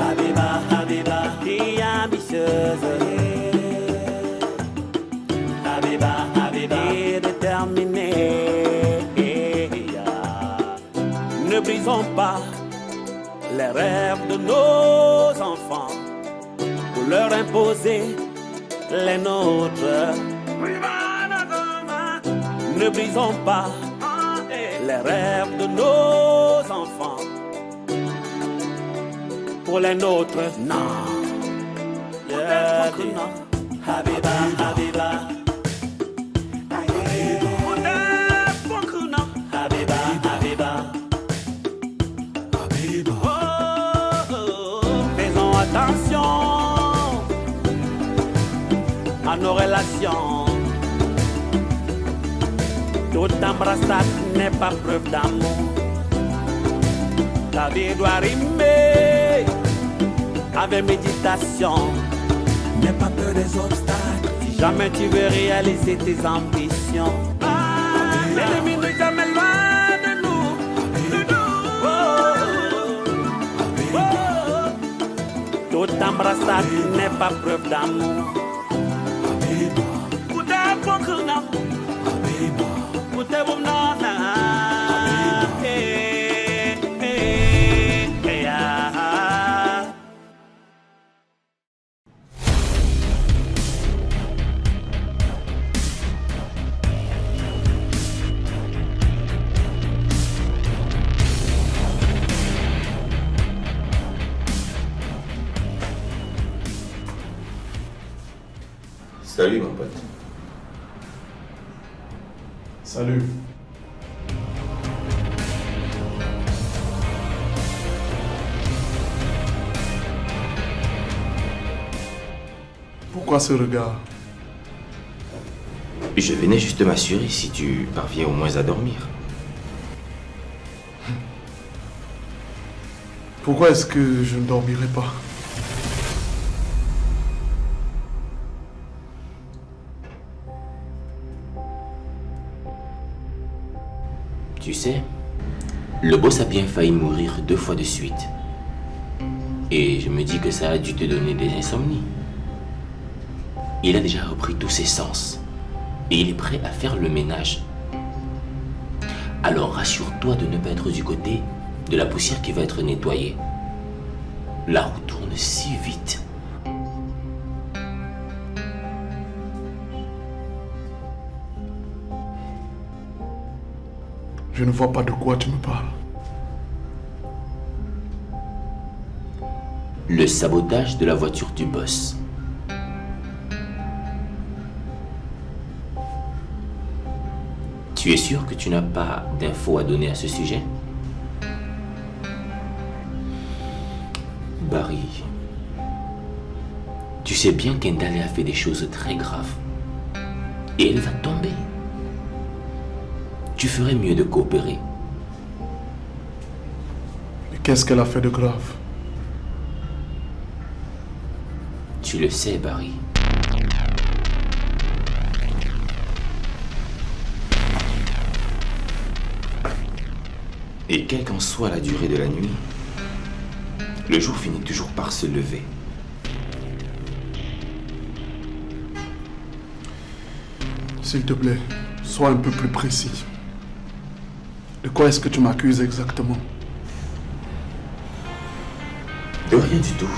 Habiba, Habiba, fille ambitieuse. Habiba, Habiba, déterminée. Ne brisons pas les rêves de nos enfants pour leur imposer les nôtres. Ne brisons pas les rêves de nos enfants pour les nôtres. Non. Yeah, non. Habiba, Habiba. Attention à nos relations. Toute embrassade n'est pas preuve d'amour. Ta vie doit rimer avec méditation. N'aie pas peur des obstacles. Si jamais tu veux réaliser tes ambitions, l'ennemi n'est jamais loin de nous. Toute embrassade n'est pas preuve d'amour. Salut mon pote. Salut. Pourquoi ce regard? Je venais juste m'assurer si tu parviens au moins à dormir. Pourquoi est-ce que je ne dormirai pas? Tu sais, le boss a bien failli mourir 2 fois de suite. Et je me dis que ça a dû te donner des insomnies. Il a déjà repris tous ses sens. Et il est prêt à faire le ménage. Alors rassure-toi de ne pas être du côté de la poussière qui va être nettoyée. La roue tourne si vite. Je ne vois pas de quoi tu me parles. Le sabotage de la voiture du boss. Tu es sûr que tu n'as pas d'infos à donner à ce sujet? Barry, tu sais bien qu'Endale a fait des choses très graves. Et elle va tomber. Tu ferais mieux de coopérer. Mais qu'est-ce qu'elle a fait de grave? Tu le sais, Barry. Et quelle qu'en soit la durée de la nuit, le jour finit toujours par se lever. S'il te plaît, sois un peu plus précis. De quoi est-ce que tu m'accuses exactement? De rien du tout.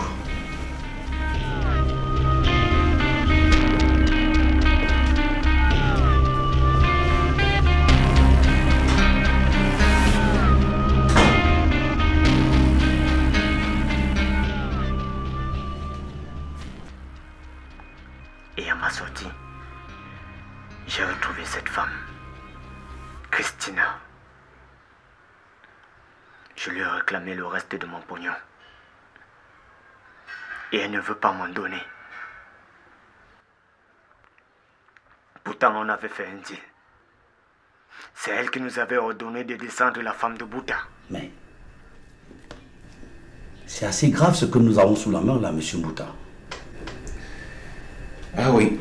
Et à ma sortie, j'ai retrouvé cette femme, Christina. Je lui ai réclamé le reste de mon pognon. Et elle ne veut pas m'en donner. Pourtant, on avait fait un deal. C'est elle qui nous avait ordonné de descendre la femme de Bouta. Mais c'est assez grave ce que nous avons sous la main là, monsieur Bouta. Ah oui.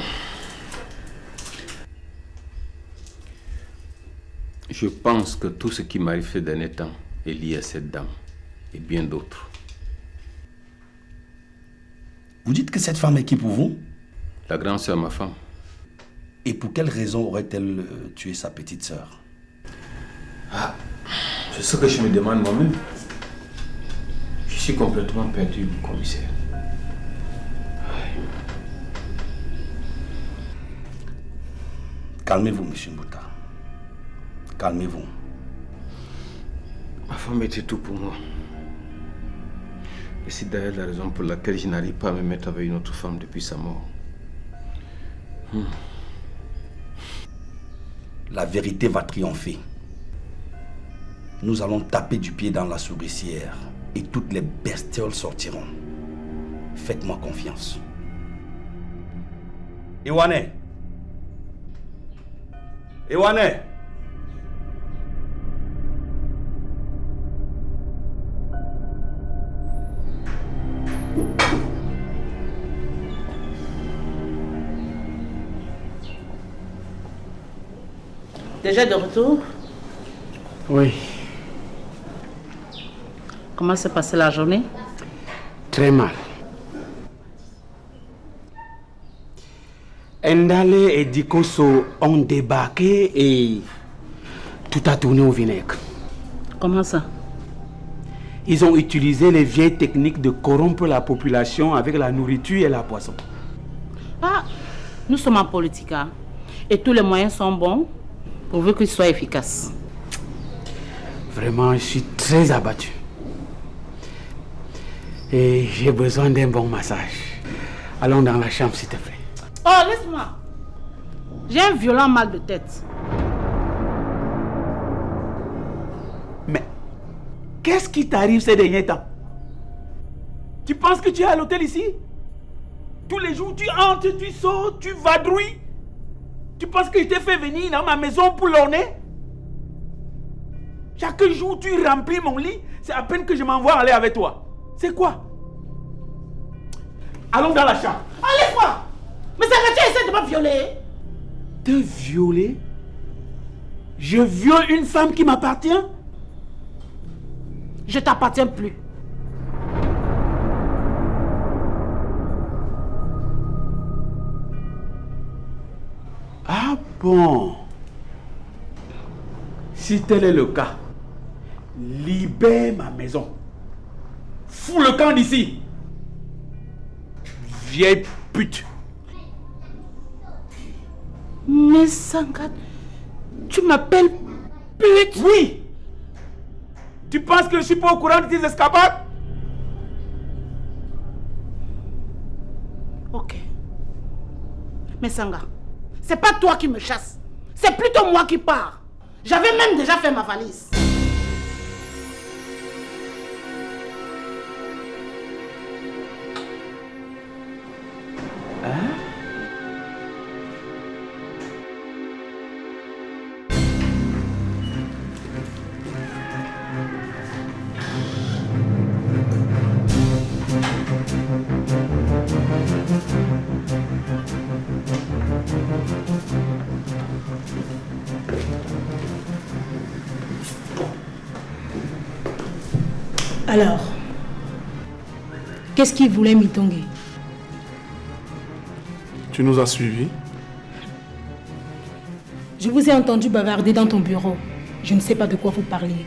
Je pense que tout ce qui m'arrive ces derniers temps est lié à cette dame et bien d'autres. Vous dites que cette femme est qui pour vous? La grande sœur, ma femme. Et pour quelle raison aurait-elle tué sa petite sœur? Ah, c'est ce que je me demande moi-même. Je suis complètement perdu, commissaire. Calmez-vous, monsieur Mbouta. Calmez-vous. Ma femme était tout pour moi. Et c'est d'ailleurs la raison pour laquelle je n'arrive pas à me mettre avec une autre femme depuis sa mort. La vérité va triompher. Nous allons taper du pied dans la souricière et toutes les bestioles sortiront. Faites-moi confiance. Ewane! Ewane! Déjà de retour? Oui, Comment s'est passée la journée? très mal. Ndale et Dikoso ont débarqué et tout a tourné au vinaigre. Comment ça? Ils ont utilisé les vieilles techniques de corrompre la population avec la nourriture et la poisson. Ah, nous sommes en politique, hein, et tous les moyens sont bons pourvu qu'ils soient efficaces. Vraiment, je suis très abattu. Et j'ai besoin d'un bon massage. Allons dans la chambre, s'il te plaît. Oh, laisse-moi. J'ai un violent mal de tête. Mais qu'est-ce qui t'arrive ces derniers temps? Tu penses que tu es à l'hôtel ici? Tous les jours, tu entres, tu sors, tu vadrouilles. Tu penses que je t'ai fait venir dans ma maison pour l'orner? Chaque jour, tu remplis mon lit. C'est à peine que je m'envoie aller avec toi. C'est quoi? Allons dans la chambre. Oh, laisse-moi. Mais ça va, tu essaies de me violer? Te violer? Je viole une femme qui m'appartient? Je t'appartiens plus. Ah bon? Si tel est le cas, libère ma maison. Fous le camp d'ici. Vieille pute. Mais Sangat, tu m'appelles pute? Oui. Tu penses que je suis pas au courant de tes escapades? Ok. Mais Sanga, c'est pas toi qui me chasse. C'est plutôt moi qui pars. J'avais même déjà fait ma valise. Alors, qu'est-ce qu'il voulait Mitongue? Tu nous as suivis? Je vous ai entendu bavarder dans ton bureau. Je ne sais pas de quoi vous parliez.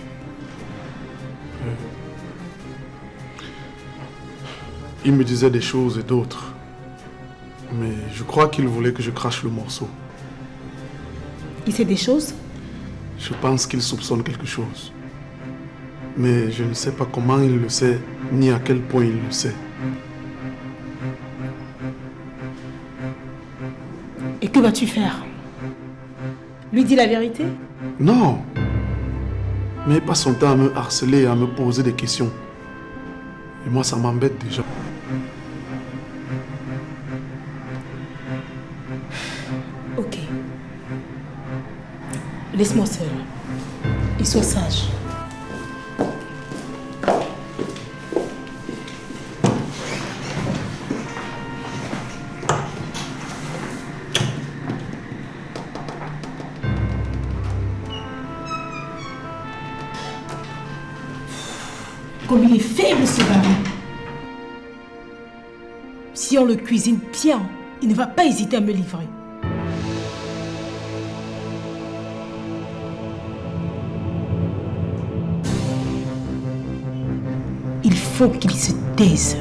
Il me disait des choses et d'autres. Mais je crois qu'il voulait que je crache le morceau. Il sait des choses? Je pense qu'il soupçonne quelque chose. Mais je ne sais pas comment il le sait, ni à quel point il le sait. Et que vas-tu faire? Lui dis la vérité? Non! Mais il passe son temps à me harceler, à me poser des questions. Et moi, ça m'embête déjà. Ok. Laisse-moi seul. Et sois sage. Comme il est faible ce baron. Si on le cuisine bien, il ne va pas hésiter à me livrer. Il faut qu'il se taise.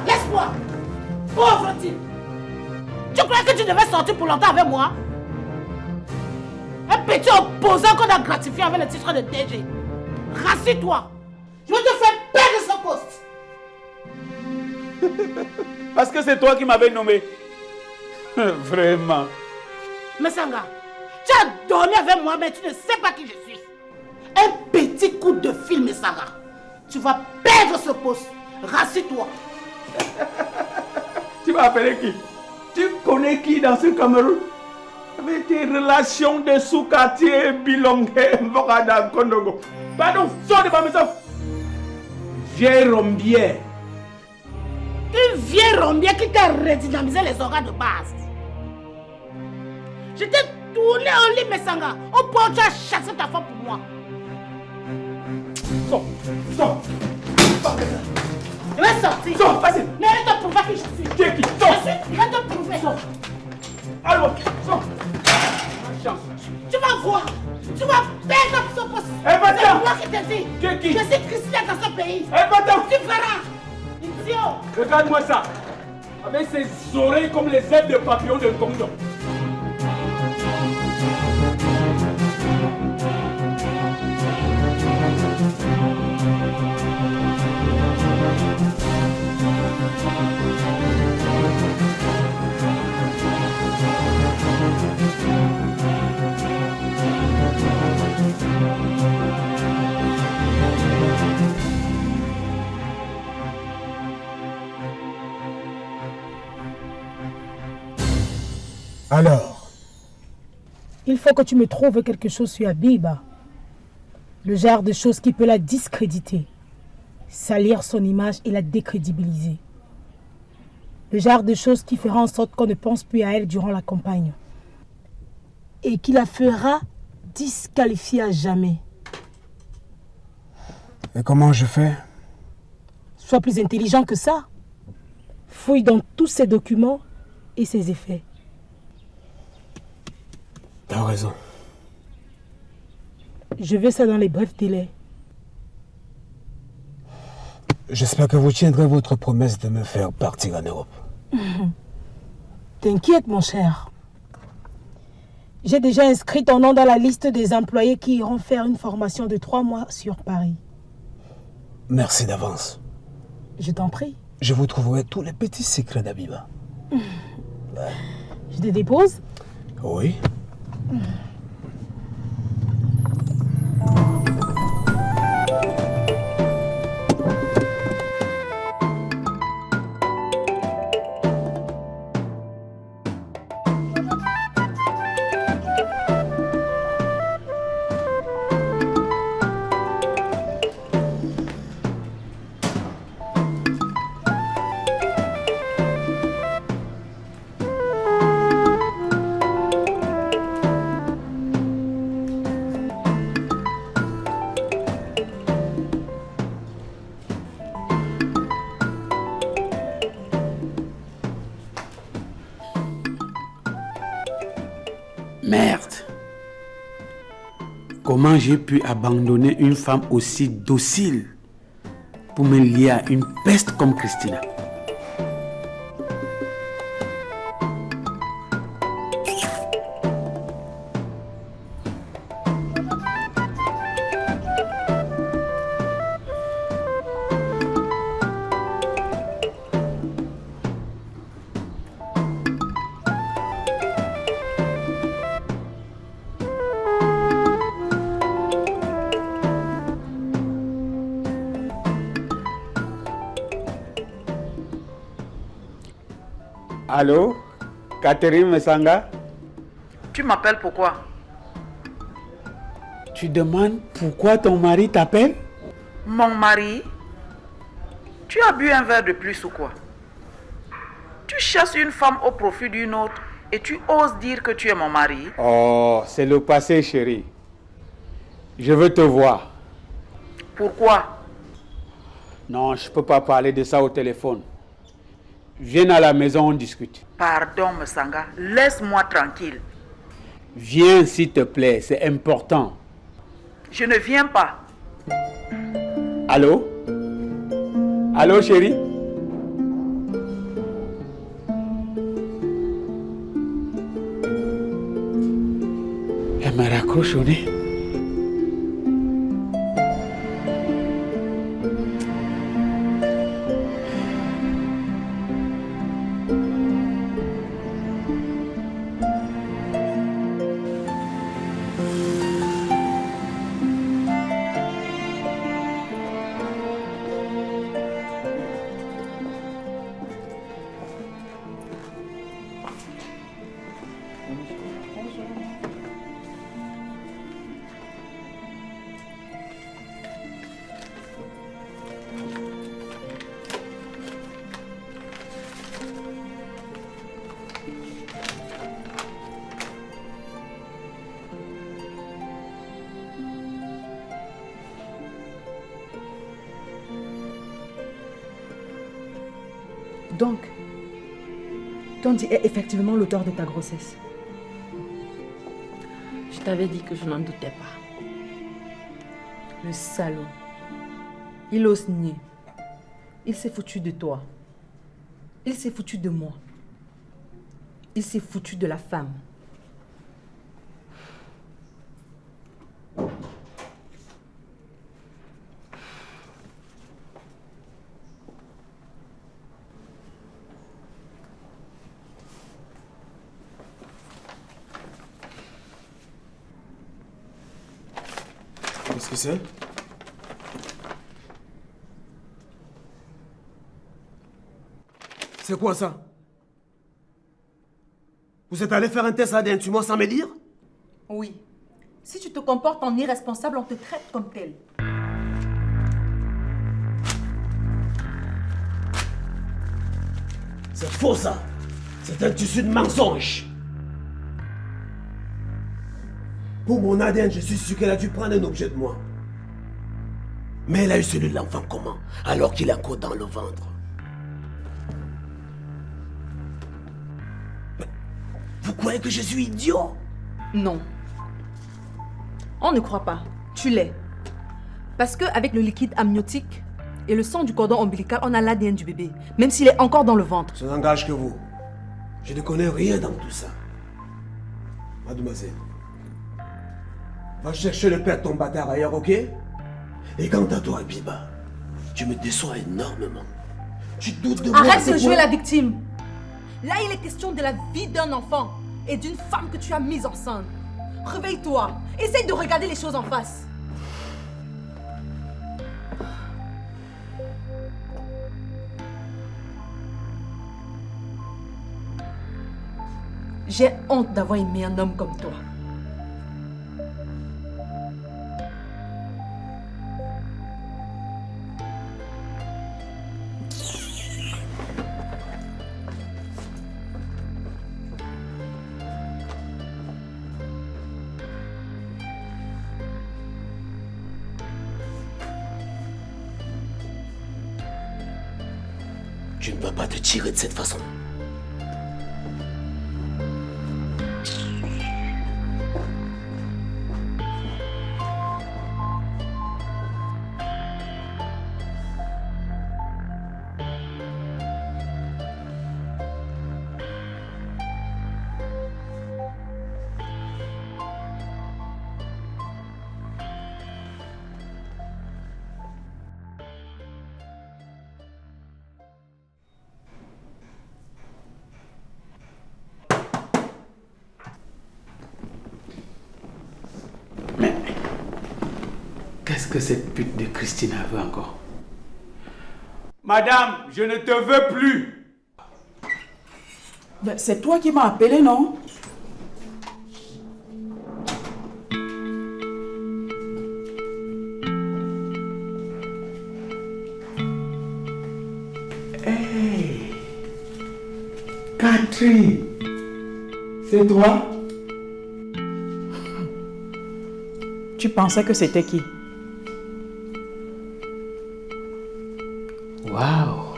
Laisse-moi. Pauvre type. Tu crois que tu devais sortir pour longtemps avec moi? Un petit opposant qu'on a gratifié avec le titre de DG. Rassure-toi. Je vais te faire perdre ce poste. Parce que c'est toi qui m'avais nommé. Vraiment. Mesanga, tu as dormi avec moi, mais tu ne sais pas qui je suis. Un petit coup de fil, Mesanga. Tu vas perdre ce poste. Rassure-toi. Tu vas appeler qui? Tu connais qui dans ce Cameroun? Avec tes relations de sous-quartier, Bilongue, Mbokada, Kondogo. Pardon, sors de ma maison. Vieille rombière. Une vieille rombière qui t'a redynamisé les organes de base. Je t'ai tourné en lit, Mesanga. Au point où tu as chassé ta femme pour moi. Sors. Je vais sortir. Sors, vas-y. Mais je vais te prouver qui je suis. Tu es qui? Sors. Je vais te prouver. Sors. Allons, sors. Chance. Tu vas voir. Tu vas perdre ce poste. Eh, va-t'en. C'est moi qui te dis. Tu es qui? Je suis Christian dans ce pays. Eh, va-t'en. Tu verras. Idiot. Regarde-moi ça. Avec ses oreilles comme les ailes de papillon de Congo. Alors, Il faut que tu me trouves quelque chose sur Abiba. Le genre de choses qui peut la discréditer, salir son image et la décrédibiliser. Le genre de choses qui fera en sorte qu'on ne pense plus à elle durant la campagne. Et qui la fera disqualifier à jamais. et comment je fais? Sois plus intelligent que ça. Fouille dans tous ses documents et ses effets. T'as raison. Je veux ça dans les brefs délais. J'espère que vous tiendrez votre promesse de me faire partir en Europe. T'inquiète, mon cher. J'ai déjà inscrit ton nom dans la liste des employés qui iront faire une formation de 3 mois sur Paris. Merci d'avance. Je t'en prie. Je vous trouverai tous les petits secrets d'Abiba. Je te dépose? Oui. Merde. Comment j'ai pu abandonner une femme aussi docile pour me lier à une peste comme Christina? Allô, Catherine Mesanga? Tu m'appelles pourquoi? Tu demandes pourquoi ton mari t'appelle? Mon mari? Tu as bu un verre de plus ou quoi? Tu chasses une femme au profit d'une autre et tu oses dire que tu es mon mari? Oh, c'est le passé, chérie. Je veux te voir. Pourquoi? Non, je ne peux pas parler de ça au téléphone. Viens à la maison, on discute. Pardon, Msanga, laisse-moi tranquille. Viens, s'il te plaît, c'est important. Je ne viens pas. Allô? Allô, chérie? Elle m'a raccroché au nez. Donc, Tondi est effectivement l'auteur de ta grossesse. Je t'avais dit que je n'en doutais pas. Le salaud. Il ose nier. Il s'est foutu de toi. Il s'est foutu de moi. Il s'est foutu de la femme. Qu'est-ce que c'est? C'est quoi ça? Vous êtes allé faire un test ADN sur moi sans me dire? Oui. Si tu te comportes en irresponsable, on te traite comme tel. C'est faux ça! C'est un tissu de mensonge! Pour mon ADN, je suis sûr qu'elle a dû prendre un objet de moi. Mais elle a eu celui de l'enfant comment? Alors qu'il est encore dans le ventre. Mais vous croyez que je suis idiot? Non. On ne croit pas. Tu l'es. Parce qu'avec le liquide amniotique et le sang du cordon ombilical, on a l'ADN du bébé, même s'il est encore dans le ventre. Ce n'engage que vous. Je ne connais rien dans tout ça. Mademoiselle, va chercher le père de ton bâtard ailleurs, ok? Et quant à toi, Biba, tu me déçois énormément. Tu doutes de moi. Arrête de jouer la victime. Là, il est question de la vie d'un enfant et d'une femme que tu as mise enceinte. Réveille-toi. Essaye de regarder les choses en face. J'ai honte d'avoir aimé un homme comme toi. Tu ne vas pas te tirer de cette façon. Qu'est-ce que cette pute de Christina veut encore? Madame, je ne te veux plus. Ben, c'est toi qui m'as appelé, non? Catherine, c'est toi? Tu pensais que c'était qui? Waouh!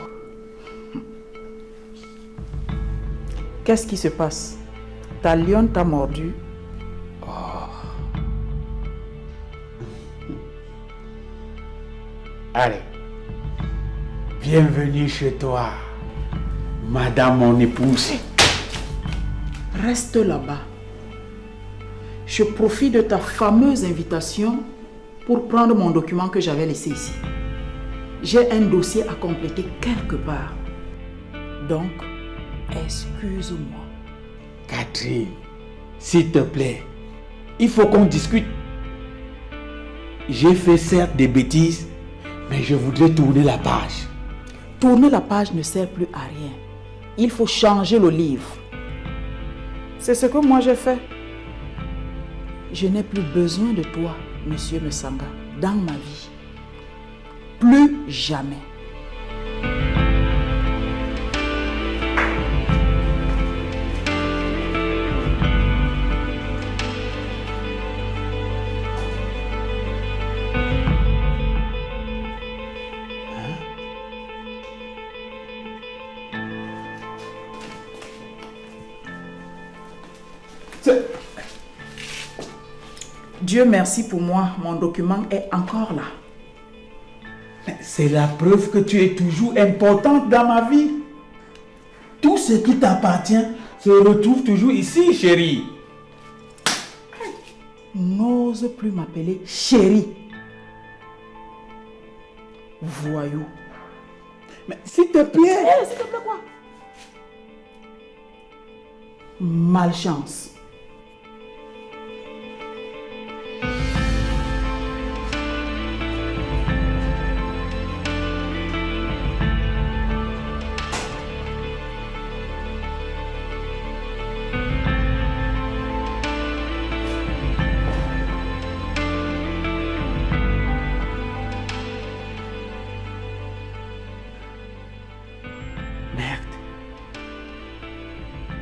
Qu'est-ce qui se passe? Ta lionne t'a mordu? Allez, bienvenue chez toi, madame mon épouse. Reste là-bas. Je profite de ta fameuse invitation pour prendre mon document que j'avais laissé ici. J'ai un dossier à compléter quelque part. Donc, excuse-moi. Catherine, s'il te plaît, il faut qu'on discute. J'ai fait certes des bêtises, mais je voudrais tourner la page. Tourner la page ne sert plus à rien. Il faut changer le livre. C'est ce que moi j'ai fait. Je n'ai plus besoin de toi, monsieur Mesanga, dans ma vie. Plus jamais. Dieu merci pour moi, mon document est encore là. C'est la preuve que tu es toujours importante dans ma vie. Tout ce qui t'appartient se retrouve toujours ici, chérie. N'ose plus m'appeler chérie. Voyou. Mais s'il te plaît. S'il te plaît quoi? Malchance.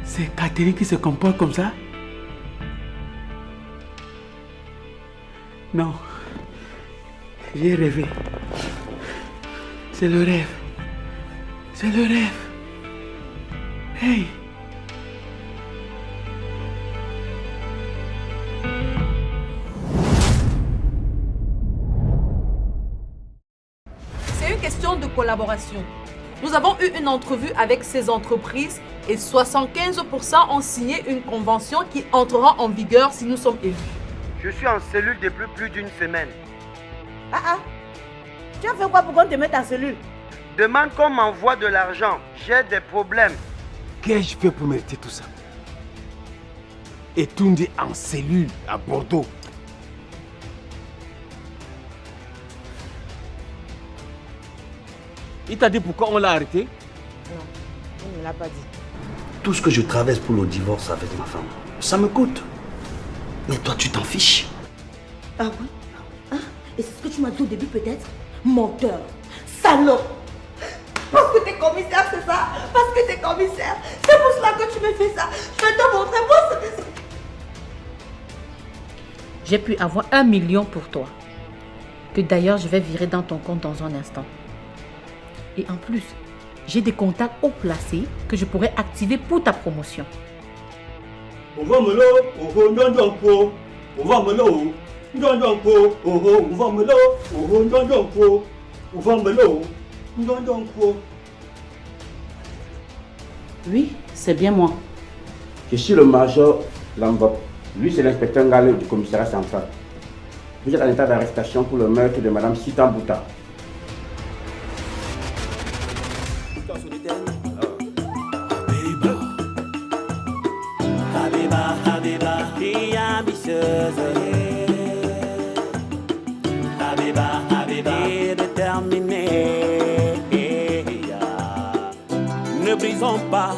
C'est Catherine qui se comporte comme ça? Non. J'ai rêvé. C'est le rêve. C'est le rêve. Hey! C'est une question de collaboration. Nous avons eu une entrevue avec ces entreprises et 75% ont signé une convention qui entrera en vigueur si nous sommes élus. Je suis en cellule depuis plus d'une semaine. Tu as fait quoi pour qu'on te mette en cellule? Demande qu'on m'envoie de l'argent. J'ai des problèmes. Qu'ai-je fait pour mériter tout ça? Et Tundi en cellule à Bordeaux. Il t'a dit pourquoi on l'a arrêté? Non, il ne me l'a pas dit. Tout ce que je traverse pour le divorce avec ma femme, ça me coûte. Mais toi, tu t'en fiches. Ah oui? Hein? Et c'est ce que tu m'as dit au début peut-être? Menteur, salaud. Parce que t'es commissaire, c'est ça? Parce que t'es commissaire. C'est pour cela que tu me fais ça. Je vais te montrer moi ce que J'ai pu avoir 1 million pour toi. Que d'ailleurs je vais virer dans ton compte dans un instant. Et en plus, j'ai des contacts haut placés que je pourrais activer pour ta promotion. Oui, c'est bien moi. Je suis le major Lambot. Lui, c'est l'inspecteur Ngale du commissariat central. Vous êtes en état d'arrestation pour le meurtre de Madame Sitambuta. Ne brisons pas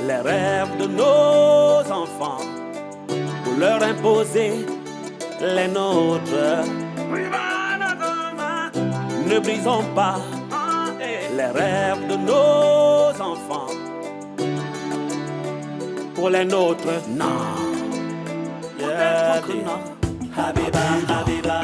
les rêves de nos enfants pour leur imposer les nôtres. Ne brisons pas les rêves de nos enfants pour les nôtres. Non. Yeah, non. Habiba, Habiba.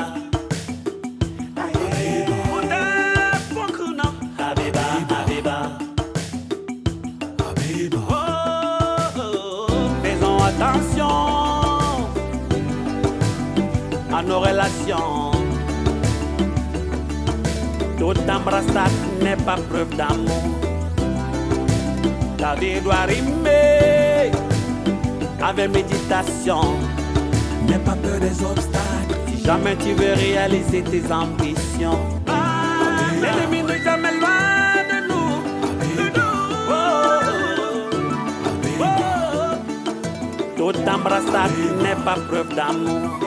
Faisons attention à nos relations. Toute embrassade n'est pas preuve d'amour. Ta vie doit rimer avec méditation. N'aie pas peur des obstacles. Si jamais tu veux réaliser tes ambitions, l'ennemi n'est jamais loin de nous. Toute embrassade n'est pas preuve d'amour.